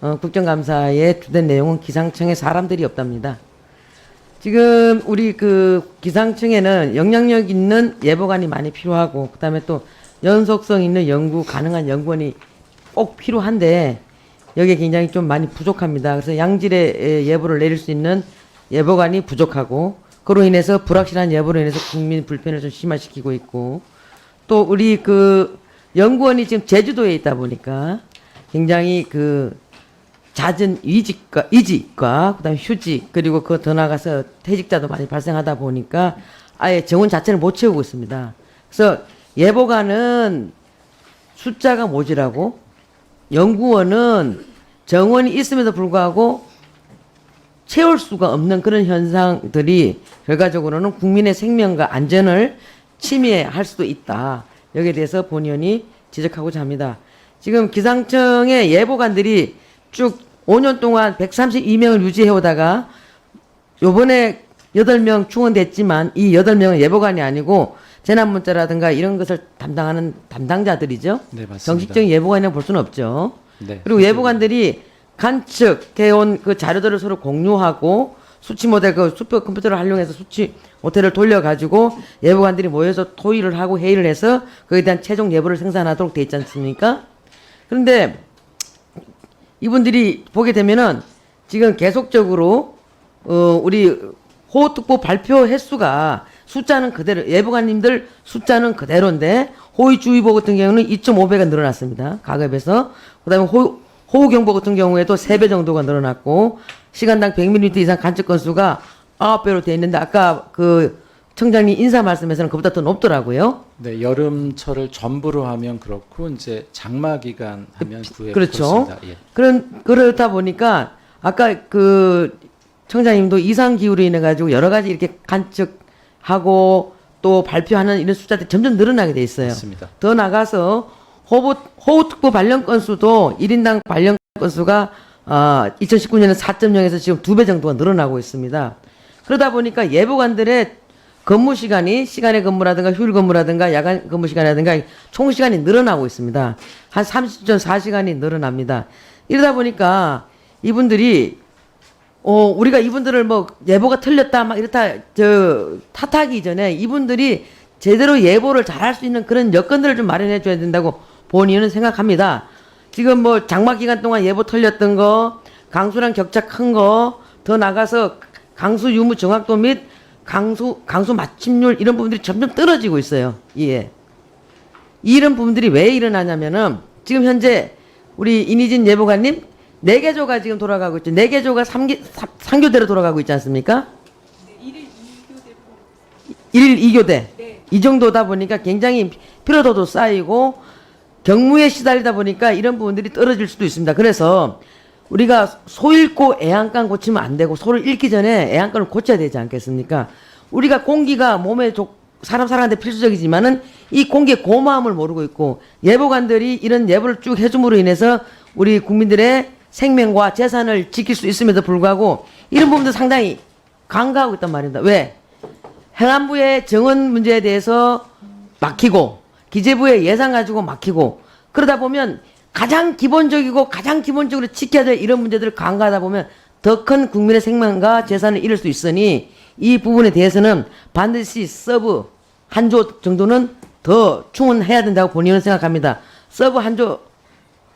국정감사의 주된 내용은 기상청에 사람들이 없답니다. 지금 우리 그 기상청에는 영향력 있는 예보관이 많이 필요하고, 그다음에 또 연속성 있는 연구 가능한 연구원이 꼭 필요한데 여기에 굉장히 좀 많이 부족합니다. 그래서 양질의 예보를 내릴 수 있는 예보관이 부족하고, 그로 인해서 불확실한 예보로 인해서 국민 불편을 좀 심화시키고 있고, 또 우리 그 연구원이 지금 제주도에 있다 보니까 굉장히 그 잦은 이직과 그다음에 휴직, 그리고 그 더 나가서 퇴직자도 많이 발생하다 보니까 아예 정원 자체를 못 채우고 있습니다. 그래서 예보관은 숫자가 모자라고, 연구원은 정원이 있음에도 불구하고 채울 수가 없는 그런 현상들이 결과적으로는 국민의 생명과 안전을 침해할 수도 있다. 여기에 대해서 본의원이 지적하고자 합니다. 지금 기상청의 예보관들이 쭉 5년 동안 132명을 유지해 오다가 요번에 8명 충원됐지만 이 8명은 예보관이 아니고 재난문자라든가 이런 것을 담당하는 담당자들이죠. 네, 맞습니다. 정식적인 예보관이라고 볼 수는 없죠. 네. 그리고 예보관들이 관측해온 그 자료들을 서로 공유하고 수치 모델 그 슈퍼 컴퓨터를 활용해서 수치 모델을 돌려가지고 예보관들이 모여서 토의를 하고 회의를 해서 그에 대한 최종 예보를 생산하도록 돼 있지 않습니까? 그런데 이분들이 보게 되면은 지금 계속적으로 우리 호우특보 발표 횟수가 숫자는 그대로, 예보관님들 숫자는 그대로인데 호의주의보 같은 경우는 2.5배가 늘어났습니다. 가급에서. 그다음에 호우경보 같은 경우에도 3배 정도가 늘어났고, 시간당 100mm 이상 관측 건수가 9배로 돼 있는데 아까 그 청장님 인사 말씀에서는 그보다 더 높더라고요. 네, 여름철을 전부로 하면 그렇고 이제 장마 기간 하면 9회 그렇죠. 그렇습니다. 예. 그렇다 보니까 아까 그 청장님도 이상 기후로 인해 가지고 여러 가지 이렇게 관측하고 또 발표하는 이런 숫자들이 점점 늘어나게 돼 있어요. 맞습니다. 더 나가서 호우특보 발령 건수도 1인당 발령 건수가 2019년에 4.0에서 지금 2배 정도가 늘어나고 있습니다. 그러다 보니까 예보관들의 근무 시간의 근무라든가 휴일 근무라든가 야간 근무 시간이라든가 총 시간이 늘어나고 있습니다. 한 30.4시간이 늘어납니다. 이러다 보니까 이분들이 우리가 이분들을 뭐 예보가 틀렸다 막 이렇다 탓하기 전에 이분들이 제대로 예보를 잘할 수 있는 그런 여건들을 좀 마련해 줘야 된다고 본의원은 생각합니다. 지금 뭐 장마 기간 동안 예보 틀렸던 거, 강수량 격차 큰 거, 더 나가서 강수 유무 정확도 및 강수 맞춤률 이런 부분들이 점점 떨어지고 있어요. 예. 이런 부분들이 왜 일어나냐면은 지금 현재 우리 이니진 예보관님 4개조가 지금 돌아가고 있죠. 4개조가 3교대로 돌아가고 있지 않습니까? 네, 1일 2교대. 네. 이 정도다 보니까 굉장히 피로도도 쌓이고 경무에 시달리다 보니까 이런 부분들이 떨어질 수도 있습니다. 그래서 우리가 소 잃고 애양간 고치면 안 되고 소를 잃기 전에 애양간을 고쳐야 되지 않겠습니까? 우리가 공기가 몸에 사람한테 필수적이지만은 이 공기의 고마움을 모르고 있고 예보관들이 이런 예보를 쭉 해줌으로 인해서 우리 국민들의 생명과 재산을 지킬 수 있음에도 불구하고 이런 부분도 상당히 간과하고 있단 말입니다. 왜? 행안부의 정원 문제에 대해서 막히고 기재부의 예산 가지고 막히고 그러다 보면 가장 기본적으로 지켜야 될 이런 문제들을 간과하다 보면 더 큰 국민의 생명과 재산을 잃을 수 있으니 이 부분에 대해서는 반드시 서브 한 조 정도는 더 충원해야 된다고 본인은 생각합니다. 서브 한 조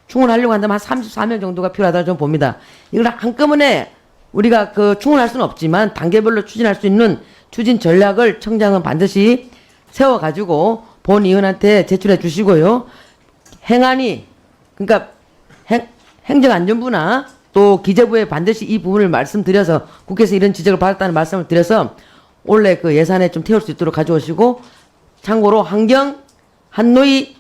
충원하려고 한다면 한 34명 정도가 필요하다고 좀 봅니다. 이걸 한꺼번에 우리가 그 충원할 수는 없지만 단계별로 추진할 수 있는 추진 전략을 청장은 반드시 세워가지고 본의원한테 제출해 주시고요. 행안위 그러니까 행정안전부나 또 기재부에 반드시 이 부분을 말씀드려서 국회에서 이런 지적을 받았다는 말씀을 드려서 원래 그 예산에 좀 태울 수 있도록 가져오시고 참고로 환경 한노희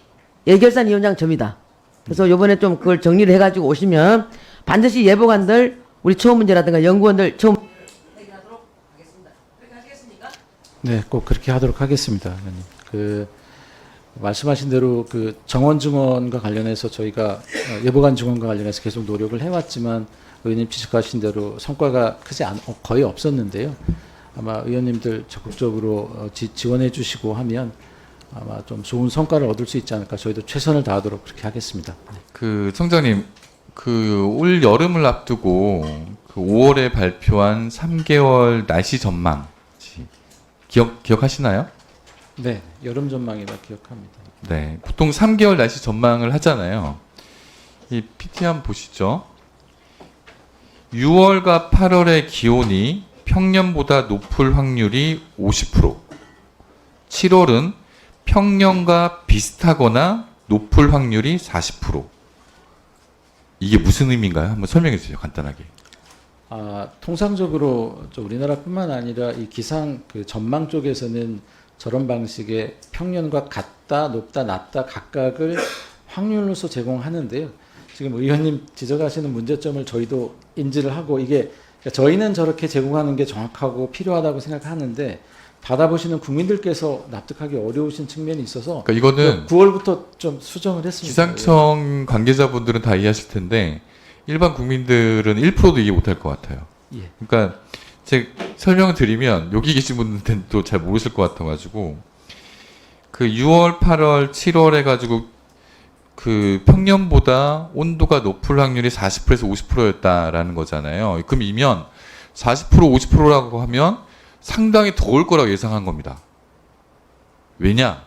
예결산 위원장 점이다. 그래서 요번에 좀 그걸 정리를 해가지고 오시면 반드시 예보관들 우리 처우 문제라든가 연구원들 처우 해결하도록 하겠습니다. 그렇게 하시겠습니까? 네, 꼭 그렇게 하도록 하겠습니다, 의원님. 그 말씀하신 대로 그 정원 증원과 관련해서 저희가 예보관 증원과 관련해서 계속 노력을 해왔지만 의원님 지적하신 대로 성과가 거의 없었는데요. 아마 의원님들 적극적으로 지원해 주시고 하면 아마 좀 좋은 성과를 얻을 수 있지 않을까. 저희도 최선을 다하도록 그렇게 하겠습니다. 네. 그 청장님 그 올 여름을 앞두고 그 5월에 발표한 3개월 날씨 전망 기억하시나요? 네, 여름 전망이라 기억합니다. 네, 보통 3개월 날씨 전망을 하잖아요. 이 PT 한번 보시죠. 6월과 8월의 기온이 평년보다 높을 확률이 50%, 7월은 평년과 비슷하거나 높을 확률이 40%. 이게 무슨 의미인가요? 한번 설명해 주세요, 간단하게. 통상적으로 우리나라뿐만 아니라 이 기상 그 전망 쪽에서는 저런 방식의 평년과 같다, 높다, 낮다 각각을 확률로서 제공하는데요. 지금 의원님 지적하시는 문제점을 저희도 인지를 하고 이게 그러니까 저희는 저렇게 제공하는 게 정확하고 필요하다고 생각하는데 받아보시는 국민들께서 납득하기 어려우신 측면이 있어서 그러니까 이거는 9월부터 좀 수정을 했습니다. 기상청 관계자분들은 다 이해하실 텐데 일반 국민들은 1%도 이해 못할 것 같아요. 예. 그러니까 제가 설명을 드리면 여기 계신 분들은 또 잘 모르실 것 같아가지고 그 6월, 8월, 7월 해가지고 그 평년보다 온도가 높을 확률이 40%에서 50%였다라는 거잖아요. 그럼 이면 40%, 50%라고 하면 상당히 더울 거라고 예상한 겁니다. 왜냐?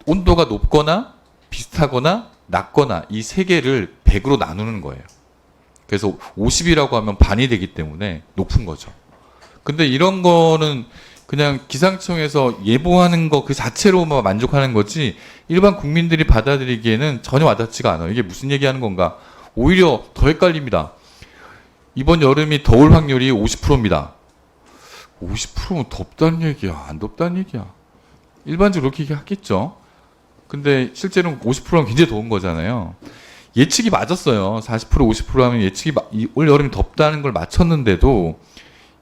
온도가 높거나 비슷하거나 낮거나 이 세 개를 100으로 나누는 거예요. 그래서 50이라고 하면 반이 되기 때문에 높은 거죠. 근데 이런 거는 그냥 기상청에서 예보하는 거 그 자체로만 만족하는 거지 일반 국민들이 받아들이기에는 전혀 와닿지가 않아요. 이게 무슨 얘기하는 건가? 오히려 더 헷갈립니다. 이번 여름이 더울 확률이 50%입니다. 50%면 덥다는 얘기야? 안 덥다는 얘기야? 일반적으로 그렇게 하겠죠. 근데 실제로는 50%면 굉장히 더운 거잖아요. 예측이 맞았어요. 40% 50% 하면 예측이 올 여름이 덥다는 걸 맞췄는데도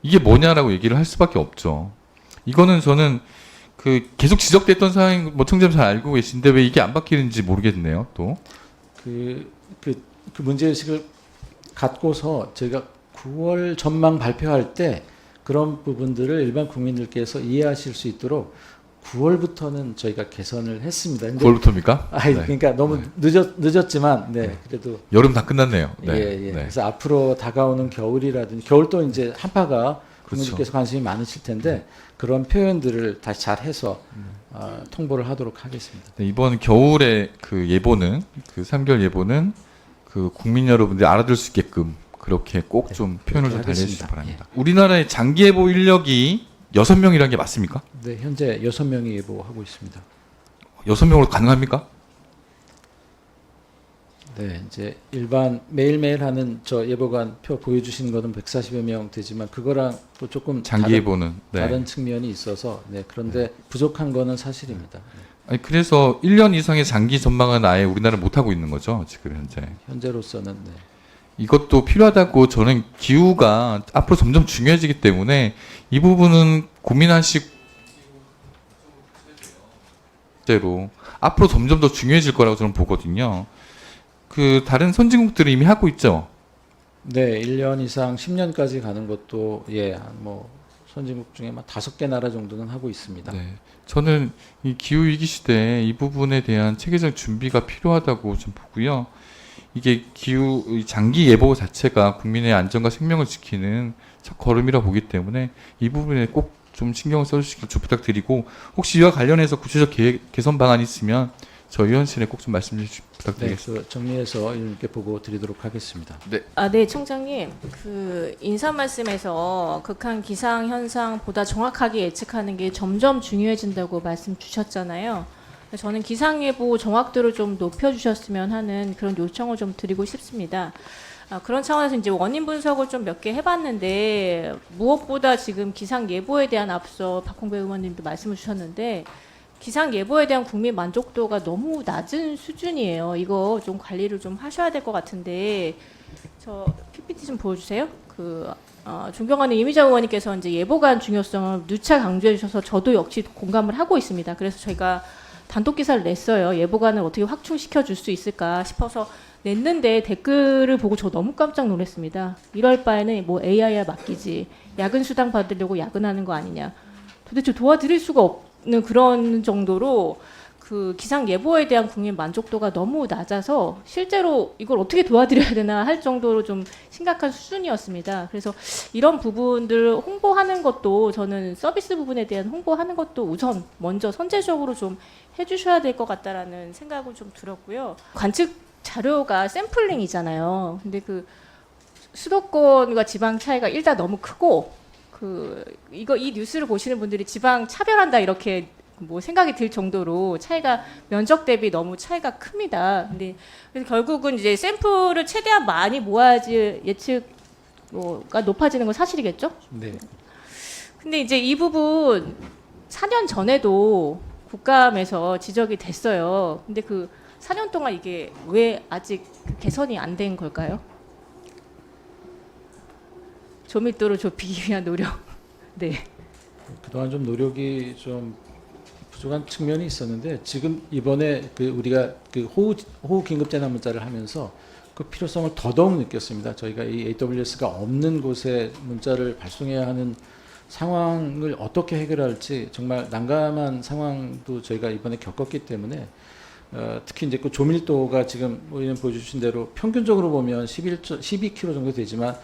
이게 뭐냐라고 얘기를 할 수밖에 없죠. 이거는 저는 그 계속 지적됐던 사항인 뭐 청자님 잘 알고 계신데 왜 이게 안 바뀌는지 모르겠네요. 또 그 문제의식을 갖고서 저희가 9월 전망 발표할 때 그런 부분들을 일반 국민들께서 이해하실 수 있도록 9월부터는 저희가 개선을 했습니다. 근데 9월부터입니까? 네. 그러니까 너무 늦었지만 그래도 여름 다 끝났네요. 네. 예. 네. 그래서 앞으로 다가오는 겨울이라든지 겨울도 이제 한파가 국민들께서 관심이 많으실 텐데 그런 표현들을 다시 잘 해서 통보를 하도록 하겠습니다. 네, 이번 겨울에 그 예보는 그 3개월 예보는 그 국민 여러분들이 알아들 수 있게끔 그렇게 꼭 좀 표현을 좀 달래주시기 하겠습니다. 바랍니다. 우리나라의 장기 예보 인력이 6명이라는 게 맞습니까? 네, 현재 6명이 예보하고 있습니다. 6명으로 가능합니까? 네, 이제 일반 매일매일 하는 저 예보관 표 보여주시는 거는 140여 명 되지만 그거랑 또 조금 장기 예보는 다른 측면이 있어서 그런데 부족한 거는 사실입니다. 아니, 그래서 1년 이상의 장기 전망은 아예 우리나라는 못 하고 있는 거죠, 지금 현재. 현재로서는 이것도 필요하다고 저는 기후가 앞으로 점점 중요해지기 때문에 이 부분은 고민하시고 대로 앞으로 점점 더 중요해질 거라고 저는 보거든요. 그 다른 선진국들이 이미 하고 있죠. 네, 1년 이상 10년까지 가는 것도 뭐 선진국 중에 막 5개 나라 정도는 하고 있습니다. 네, 저는 이 기후 위기 시대에 이 부분에 대한 체계적 준비가 필요하다고 좀 보고요. 이게 기후 장기 예보 자체가 국민의 안전과 생명을 지키는 첫 걸음이라 보기 때문에 이 부분에 꼭 좀 신경을 써주시길 좀 부탁드리고 혹시 이와 관련해서 구체적 개선 방안이 있으면 저희 의원실에 꼭 좀 말씀 주시기 부탁드리겠습니다. 네, 정리해서 이렇게 보고 드리도록 하겠습니다. 네, 청장님. 그 인사 말씀에서 극한 기상 현상보다 정확하게 예측하는 게 점점 중요해진다고 말씀 주셨잖아요. 저는 기상 예보 정확도를 좀 높여 주셨으면 하는 그런 요청을 좀 드리고 싶습니다. 그런 차원에서 이제 원인 분석을 좀 몇 개 해봤는데 무엇보다 지금 기상 예보에 대한 앞서 박홍배 의원님도 말씀을 주셨는데 기상 예보에 대한 국민 만족도가 너무 낮은 수준이에요. 이거 좀 관리를 좀 하셔야 될 것 같은데 저 PPT 좀 보여주세요. 존경하는 이미정 의원님께서 이제 예보관 중요성을 누차 강조해 주셔서 저도 역시 공감을 하고 있습니다. 그래서 저희가 단독 기사를 냈어요. 예보관을 어떻게 확충시켜 줄 수 있을까 싶어서 냈는데 댓글을 보고 저 너무 깜짝 놀랐습니다. 이럴 바에는 뭐 AI에 맡기지 야근 수당 받으려고 야근하는 거 아니냐. 도대체 도와드릴 수가 없는 그런 정도로 그 기상 예보에 대한 국민 만족도가 너무 낮아서 실제로 이걸 어떻게 도와드려야 되나 할 정도로 좀 심각한 수준이었습니다. 그래서 이런 부분들 홍보하는 것도 저는 서비스 부분에 대한 홍보하는 것도 우선 먼저 선제적으로 좀 해주셔야 될 것 같다라는 생각을 좀 들었고요. 관측 자료가 샘플링이잖아요. 근데 그 수도권과 지방 차이가 일단 너무 크고 이 뉴스를 보시는 분들이 지방 차별한다 이렇게 뭐 생각이 들 정도로 차이가 면적 대비 너무 차이가 큽니다. 근데 그래서 결국은 이제 샘플을 최대한 많이 모아야지 예측가 높아지는 건 사실이겠죠? 네. 근데 이제 이 부분 4년 전에도 국감에서 지적이 됐어요. 근데 그 4년 동안 이게 왜 아직 개선이 안 된 걸까요? 조밀도를 좁히기 위한 노력. 네. 그동안 좀 노력이 좀 부족한 측면이 있었는데 지금 이번에 그 우리가 그 호우 긴급 재난 문자를 하면서 그 필요성을 더더욱 느꼈습니다. 저희가 이 AWS가 없는 곳에 문자를 발송해야 하는 상황을 어떻게 해결할지 정말 난감한 상황도 저희가 이번에 겪었기 때문에 특히 이제 그 조밀도가 지금 의원 보여주신 대로 평균적으로 보면 12km 정도 되지만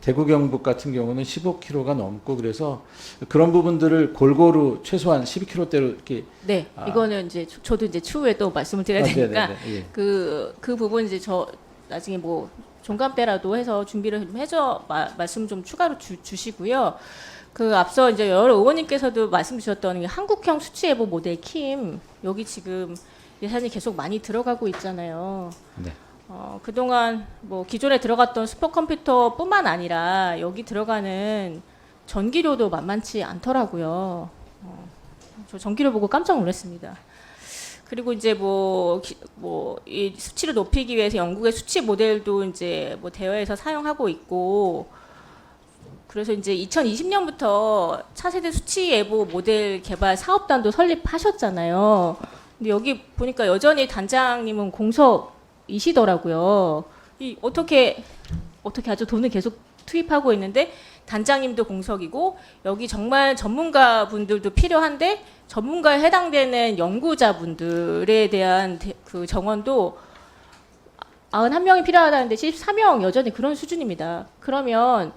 대구 경북 같은 경우는 15km가 넘고 그래서 그런 부분들을 골고루 최소한 12km대로 이렇게 네, 이거는 이제 저도 이제 추후에 또 말씀을 드려야 되니까 예. 그 부분 이제 저 나중에 뭐 종강 때라도 해서 준비를 좀 해서 말씀 좀 추가로 주시고요. 그 앞서 이제 여러 의원님께서도 말씀 주셨던 한국형 수치 예보 모델 킴 여기 지금 예산이 계속 많이 들어가고 있잖아요. 네. 그동안 뭐 기존에 들어갔던 슈퍼컴퓨터뿐만 아니라 여기 들어가는 전기료도 만만치 않더라고요. 저 전기료 보고 깜짝 놀랐습니다. 그리고 이제 이 수치를 높이기 위해서 영국의 수치 모델도 이제 뭐 대여해서 사용하고 있고, 그래서 이제 2020년부터 차세대 수치 예보 모델 개발 사업단도 설립하셨잖아요. 근데 여기 보니까 여전히 단장님은 공석이시더라고요. 어떻게 아주 돈을 계속 투입하고 있는데 단장님도 공석이고 여기 정말 전문가 분들도 필요한데 전문가에 해당되는 연구자분들에 대한 그 정원도 91명이 필요하다는데 74명 여전히 그런 수준입니다. 그러면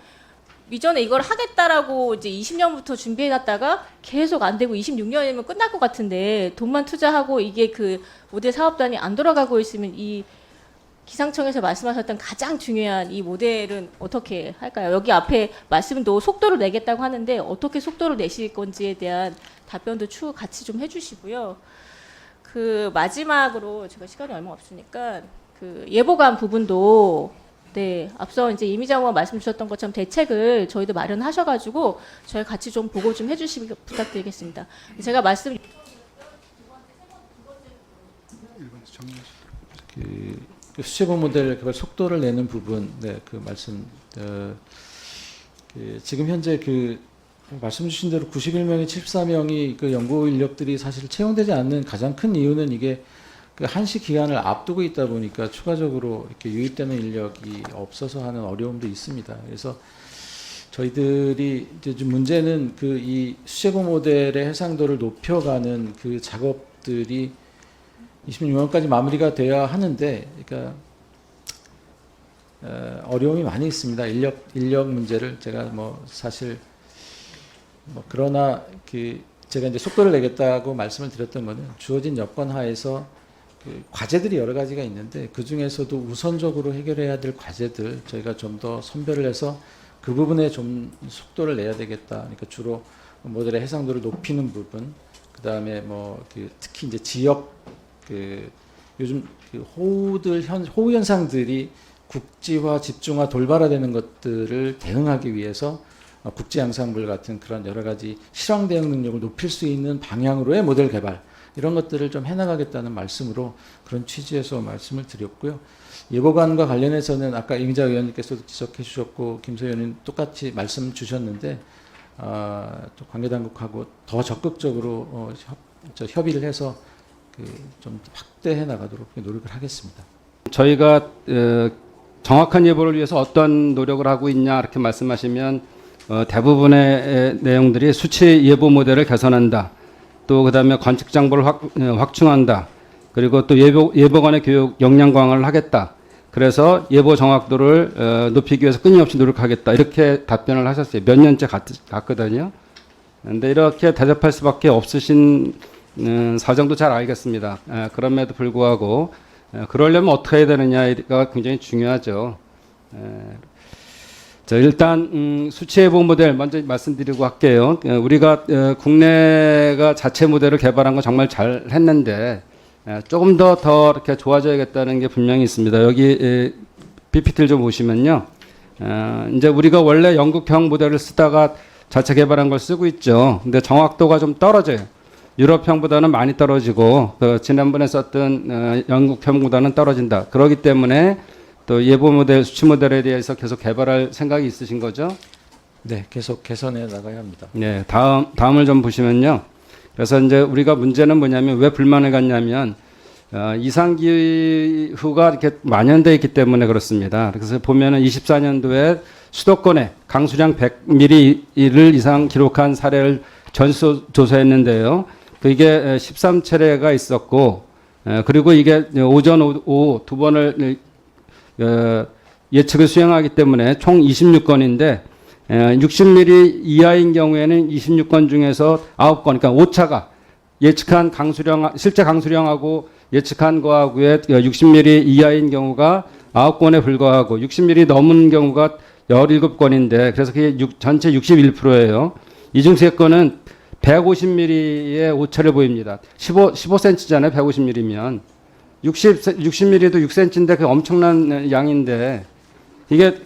이전에 이걸 하겠다라고 이제 20년부터 준비해놨다가 계속 안 되고 26년이면 끝날 것 같은데 돈만 투자하고 이게 그 모델 사업단이 안 돌아가고 있으면 이 기상청에서 말씀하셨던 가장 중요한 이 모델은 어떻게 할까요? 여기 앞에 말씀도 속도를 내겠다고 하는데 어떻게 속도를 내실 건지에 대한 답변도 추후 같이 좀 해주시고요. 그 마지막으로 제가 시간이 얼마 없으니까 그 예보관 부분도 네 앞서 이제 이미정 의원 말씀 주셨던 것처럼 대책을 저희도 마련하셔가지고 저희 같이 좀 보고 좀 해주시기 부탁드리겠습니다. 제가 말씀 그 수제보 모델 개발 속도를 내는 부분, 네, 그 말씀, 지금 현재 그 말씀 주신 대로 91명이 74명이 그 연구 인력들이 사실 채용되지 않는 가장 큰 이유는 이게 그 한시 기간을 앞두고 있다 보니까 추가적으로 이렇게 유입되는 인력이 없어서 하는 어려움도 있습니다. 그래서 저희들이 이제 좀 문제는 그 이 수제보 모델의 해상도를 높여가는 그 작업들이 26년까지 마무리가 돼야 하는데, 그러니까 어려움이 많이 있습니다. 인력 문제를 제가 뭐 사실 뭐 그러나 그 제가 이제 속도를 내겠다고 말씀을 드렸던 거는 주어진 여건 하에서 그 과제들이 여러 가지가 있는데 그 중에서도 우선적으로 해결해야 될 과제들 저희가 좀 더 선별을 해서 그 부분에 좀 속도를 내야 되겠다. 그러니까 주로 모델의 해상도를 높이는 부분, 그 다음에 뭐 그 특히 이제 지역 그 요즘 그 호우 현상들이 국지화, 집중화, 돌발화되는 것들을 대응하기 위해서 국제 양상불 같은 그런 여러 가지 실황 대응 능력을 높일 수 있는 방향으로의 모델 개발 이런 것들을 좀 해나가겠다는 말씀으로 그런 취지에서 말씀을 드렸고요. 예보관과 관련해서는 아까 이미자 의원님께서도 지적해 주셨고 김소 의원님 똑같이 말씀 주셨는데 또 관계당국하고 더 적극적으로 협의를 해서 좀 확대해 나가도록 노력을 하겠습니다. 저희가 정확한 예보를 위해서 어떤 노력을 하고 있냐 이렇게 말씀하시면 대부분의 내용들이 수치 예보 모델을 개선한다. 또 그다음에 관측 장비를 확충한다. 그리고 또 예보관의 교육 역량 강화를 하겠다. 그래서 예보 정확도를 높이기 위해서 끊임없이 노력하겠다. 이렇게 답변을 하셨어요. 몇 년째 갔거든요. 근데 이렇게 대답할 수밖에 없으신 사정도 잘 알겠습니다. 그럼에도 불구하고 그러려면 어떻게 해야 되느냐가 굉장히 중요하죠. 자, 일단 수치 예보 모델 먼저 말씀드리고 할게요. 우리가 국내가 자체 모델을 개발한 건 정말 잘 했는데 조금 더 이렇게 좋아져야겠다는 게 분명히 있습니다. 여기 PPT를 좀 보시면요. 이제 우리가 원래 영국형 모델을 쓰다가 자체 개발한 걸 쓰고 있죠. 근데 정확도가 좀 떨어져요. 유럽형보다는 많이 떨어지고 지난번에 썼던 영국형보다는 떨어진다. 그렇기 때문에 또 예보 모델, 수치 모델에 대해서 계속 개발할 생각이 있으신 거죠? 네, 계속 개선해 나가야 합니다. 네, 다음을 좀 보시면요. 그래서 이제 우리가 문제는 뭐냐면 왜 불만을 갖냐면 이상기후가 이렇게 만연되어 있기 때문에 그렇습니다. 그래서 보면은 24년도에 수도권에 강수량 100mm 이상 기록한 사례를 전수 조사했는데요. 그게 13차례가 있었고, 그리고 이게 오전, 오후 두 번을 예측을 수행하기 때문에 총 26건인데, 60mm 이하인 경우에는 26건 중에서 9건, 그러니까 오차가 예측한 강수량, 실제 강수량하고 예측한 거하고의 60mm 이하인 경우가 9건에 불과하고 60mm 넘은 경우가 17건인데 그래서 그게 전체 61%예요. 이 중 3건은 150mm의 오차를 보입니다. 15cm잖아요. 150mm면. 60mm도 6cm인데 그 엄청난 양인데 이게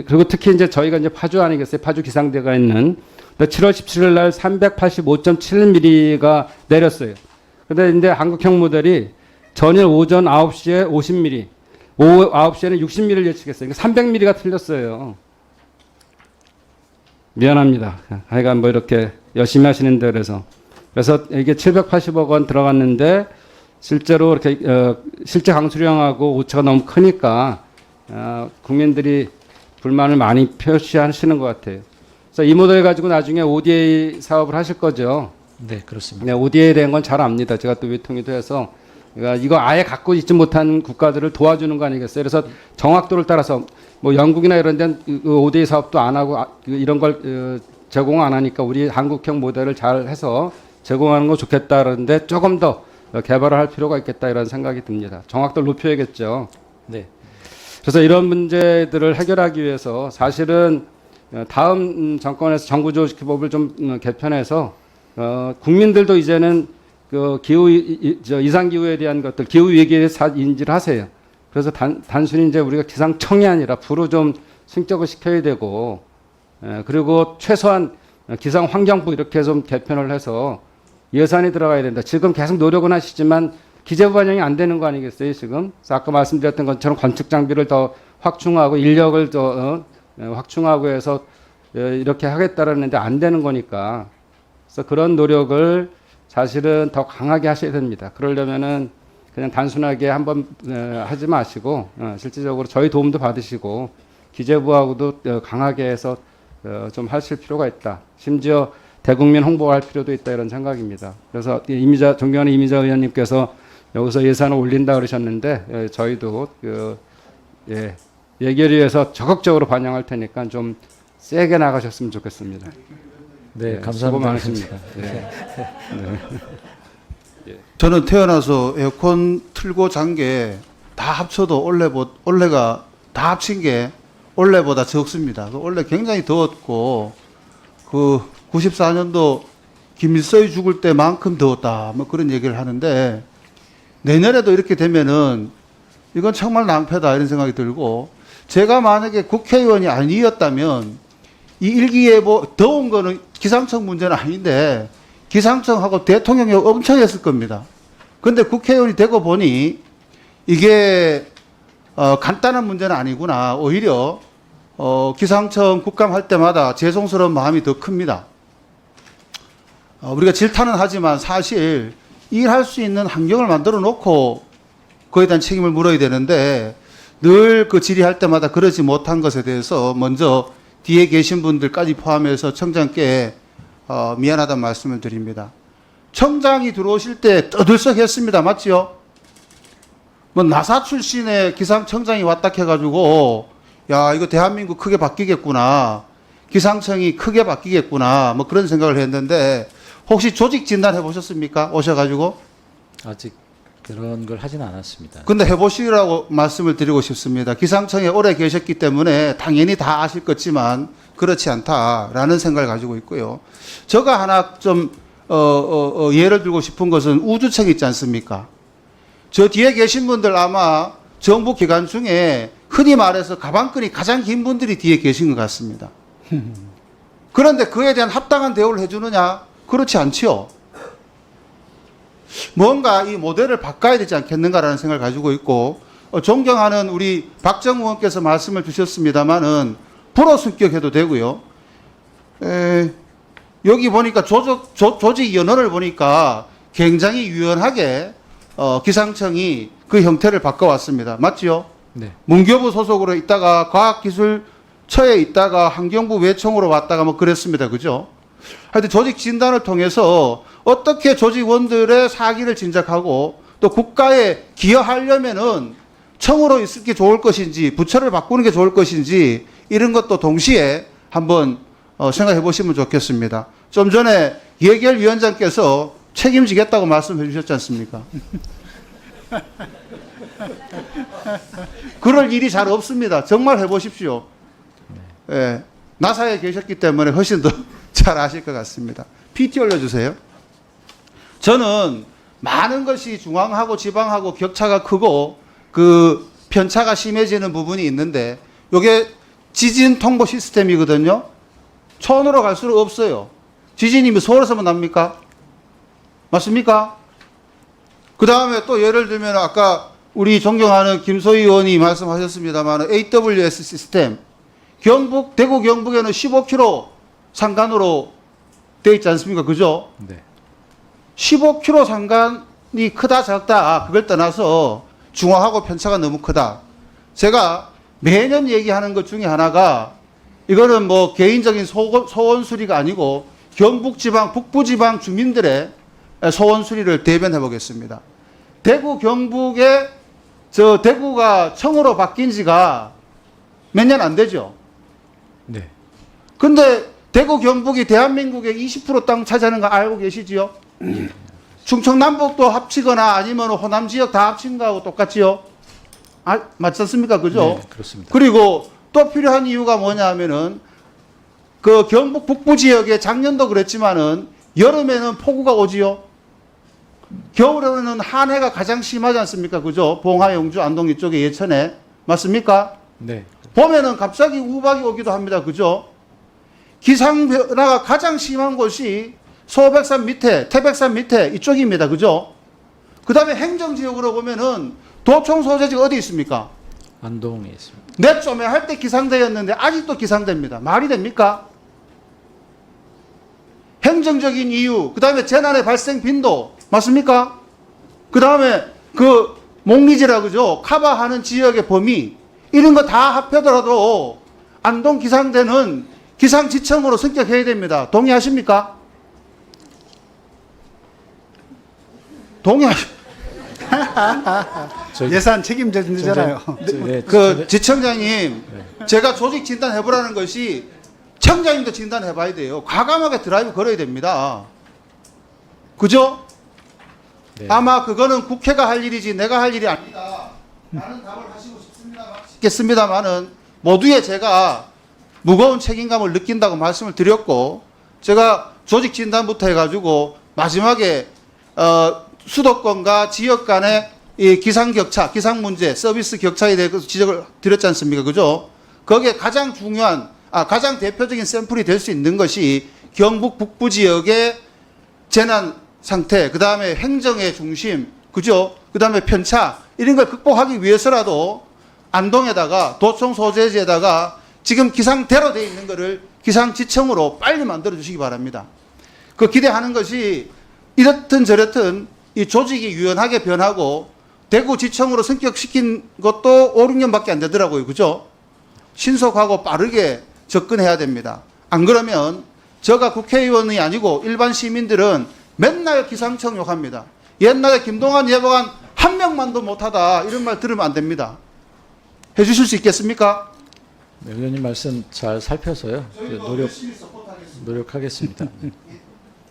그리고 특히 이제 저희가 이제 파주 아니겠어요? 파주 기상대가 있는 7월 17일 날 385.7mm가 내렸어요. 근데 한국형 모델이 전일 오전 9시에 50mm, 오후 9시에는 60mm를 예측했어요. 그러니까 300mm가 틀렸어요. 미안합니다. 하여간 뭐 이렇게 열심히 하시는데 그래서 이게 780억 원 들어갔는데 실제로 이렇게 실제 강수량하고 오차가 너무 크니까 국민들이 불만을 많이 표시하시는 것 같아요. 그래서 이 모델 가지고 나중에 ODA 사업을 하실 거죠. 네, 그렇습니다. 네, ODA에 대한 건 잘 압니다. 제가 또 외통위도 해서 그러니까 이거 아예 갖고 있지 못한 국가들을 도와주는 거 아니겠어요? 그래서 정확도를 따라서 뭐 영국이나 이런 데는 ODA 사업도 안 하고 이런 걸 제공 안 하니까 우리 한국형 모델을 잘 해서 제공하는 거 좋겠다 그러는데 조금 더 개발을 할 필요가 있겠다 이런 생각이 듭니다. 정확도를 높여야겠죠. 네. 그래서 이런 문제들을 해결하기 위해서 사실은 다음 정권에서 정부조직법을 좀 개편해서 국민들도 이제는 그 이상 기후에 대한 것들, 기후 위기에 인지를 하세요. 그래서 단순히 이제 우리가 기상청이 아니라 부로 좀 승격을 시켜야 되고, 그리고 최소한 기상환경부 이렇게 좀 개편을 해서 예산이 들어가야 된다. 지금 계속 노력은 하시지만 기재부 반영이 안 되는 거 아니겠어요, 지금? 그래서 아까 말씀드렸던 것처럼 관측 장비를 더 확충하고 인력을 더 확충하고 해서 이렇게 하겠다라는데 안 되는 거니까. 그래서 그런 노력을 사실은 더 강하게 하셔야 됩니다. 그러려면은 그냥 단순하게 한번 하지 마시고 실질적으로 저희 도움도 받으시고 기재부하고도 강하게 해서 좀 하실 필요가 있다. 심지어 대국민 홍보할 필요도 있다 이런 생각입니다. 그래서 존경하는 이미자 의원님께서 여기서 예산을 올린다 그러셨는데 저희도 예결위에서 적극적으로 반영할 테니까 좀 세게 나가셨으면 좋겠습니다. 네, 감사합니다. 수고 많으십니다. 네. 저는 태어나서 에어컨 틀고 잔 게 다 합쳐도 올해가 다 합친 게 올해보다 적습니다. 올해 굉장히 더웠고 그 94년도 김일성이 죽을 때만큼 더웠다 뭐 그런 얘기를 하는데 내년에도 이렇게 되면은 이건 정말 낭패다 이런 생각이 들고 제가 만약에 국회의원이 아니었다면 이 일기예보 더운 거는 기상청 문제는 아닌데 기상청하고 대통령이 엄청 했을 겁니다. 근데 국회의원이 되고 보니 이게 간단한 문제는 아니구나. 오히려 기상청 국감할 때마다 죄송스러운 마음이 더 큽니다. 우리가 질타는 하지만 사실 일할 수 있는 환경을 만들어 놓고 그에 대한 책임을 물어야 되는데 늘 그 질의할 때마다 그러지 못한 것에 대해서 먼저 뒤에 계신 분들까지 포함해서 청장께 미안하다는 말씀을 드립니다. 청장이 들어오실 때 떠들썩했습니다. 맞죠? 뭐 나사 출신의 기상청장이 왔다 해가지고 야 이거 대한민국 크게 바뀌겠구나. 기상청이 크게 바뀌겠구나. 뭐 그런 생각을 했는데 혹시 조직 진단 해보셨습니까? 오셔가지고? 아직 그런 걸 하지는 않았습니다. 근데 해보시라고 말씀을 드리고 싶습니다. 기상청에 오래 계셨기 때문에 당연히 다 아실 것지만 그렇지 않다라는 생각을 가지고 있고요. 제가 하나 좀 예를 들고 싶은 것은 우주청 있지 않습니까? 저 뒤에 계신 분들 아마 정부 기관 중에 흔히 말해서 가방끈이 가장 긴 분들이 뒤에 계신 것 같습니다. 그런데 그에 대한 합당한 대우를 해주느냐? 그렇지 않지요. 뭔가 이 모델을 바꿔야 되지 않겠는가라는 생각을 가지고 있고 존경하는 우리 박정우 의원께서 말씀을 주셨습니다마는 불호승격해도 되고요. 여기 보니까 조직 연원을 보니까 굉장히 유연하게 기상청이 그 형태를 바꿔왔습니다. 맞지요? 네. 문교부 소속으로 있다가 과학기술처에 있다가 환경부 외청으로 왔다가 뭐 그랬습니다. 그죠? 하여튼 조직 진단을 통해서 어떻게 조직원들의 사기를 진작하고 또 국가에 기여하려면은 청으로 있을 게 좋을 것인지 부처를 바꾸는 게 좋을 것인지 이런 것도 동시에 한번 생각해 보시면 좋겠습니다. 좀 전에 예결위원장께서 책임지겠다고 말씀해 주셨지 않습니까? 그럴 일이 잘 없습니다. 정말 해보십시오. 예, 나사에 계셨기 때문에 훨씬 더 잘 아실 것 같습니다. PT 올려주세요. 저는 많은 것이 중앙하고 지방하고 격차가 크고 그 편차가 심해지는 부분이 있는데 이게 지진 통보 시스템이거든요. 촌으로 갈수록 없어요. 지진이 서울에서만 납니까? 맞습니까? 그 다음에 또 예를 들면 아까 우리 존경하는 김소희 의원이 말씀하셨습니다만 AWS 시스템 경북 대구 경북에는 15km 상간으로 되어 있지 않습니까? 그죠? 네. 15km 상간이 크다 작다 그걸 떠나서 중앙하고 편차가 너무 크다. 제가 매년 얘기하는 것 중에 하나가 이거는 뭐 개인적인 소원 수리가 아니고 경북지방 북부지방 주민들의 소원 수리를 대변해 보겠습니다. 대구 경북에 대구가 청으로 바뀐 지가 몇 년 안 되죠. 네. 근데 대구 경북이 대한민국의 20% 땅 차지하는 거 알고 계시지요? 충청남북도 합치거나 아니면 호남 지역 다 합친 거하고 똑같지요? 맞지 않습니까? 그죠? 네, 그렇습니다. 그리고 또 필요한 이유가 뭐냐 하면은 그 경북 북부 지역에 작년도 그랬지만은 여름에는 폭우가 오지요? 겨울에는 한해가 가장 심하지 않습니까? 그죠? 봉화, 영주, 안동 이쪽에 예천에. 맞습니까? 네. 봄에는 갑자기 우박이 오기도 합니다. 그죠? 기상변화가 가장 심한 곳이 소백산 밑에, 태백산 밑에 이쪽입니다. 그죠? 그 다음에 행정지역으로 보면은 도청 소재지가 어디 있습니까? 안동에 있습니다. 내쯤에 할 때 기상대였는데 아직도 기상대입니다. 말이 됩니까? 행정적인 이유, 그 다음에 재난의 발생 빈도, 맞습니까? 그 다음에 그 목리지라 그죠? 커버하는 지역의 범위, 이런 거 다 합해더라도 안동 기상대는 기상지청으로 승격해야 됩니다. 동의하십니까? 예산 책임져 주잖아요. 그 지청장님, 제가 조직 진단 해보라는 것이 청장님도 진단 해봐야 돼요. 과감하게 드라이브 걸어야 됩니다. 그죠? 네. 아마 그거는 국회가 할 일이지 내가 할 일이 아니다. 라는 답을 하시고 싶겠습니다만은 모두의 제가 무거운 책임감을 느낀다고 말씀을 드렸고 제가 조직 진단부터 해가지고 마지막에 수도권과 지역 간의 이 기상 격차, 기상 문제, 서비스 격차에 대해서 지적을 드렸지 않습니까? 그죠? 거기에 가장 중요한, 가장 대표적인 샘플이 될 수 있는 것이 경북 북부 지역의 재난 상태, 그 다음에 행정의 중심, 그죠? 그 다음에 편차, 이런 걸 극복하기 위해서라도 안동에다가 도청 소재지에다가 지금 기상대로 되어 있는 거를 기상지청으로 빨리 만들어 주시기 바랍니다. 그 기대하는 것이 이렇든 저렇든 이 조직이 유연하게 변하고 대구지청으로 승격시킨 것도 5, 6년밖에 안 되더라고요. 그죠? 신속하고 빠르게 접근해야 됩니다. 안 그러면 저가 국회의원이 아니고 일반 시민들은 맨날 기상청 욕합니다. 옛날에 김동완 예보관 한 명만도 못하다 이런 말 들으면 안 됩니다. 해주실 수 있겠습니까? 네, 의원님 말씀 잘 살펴서요. 노력하겠습니다.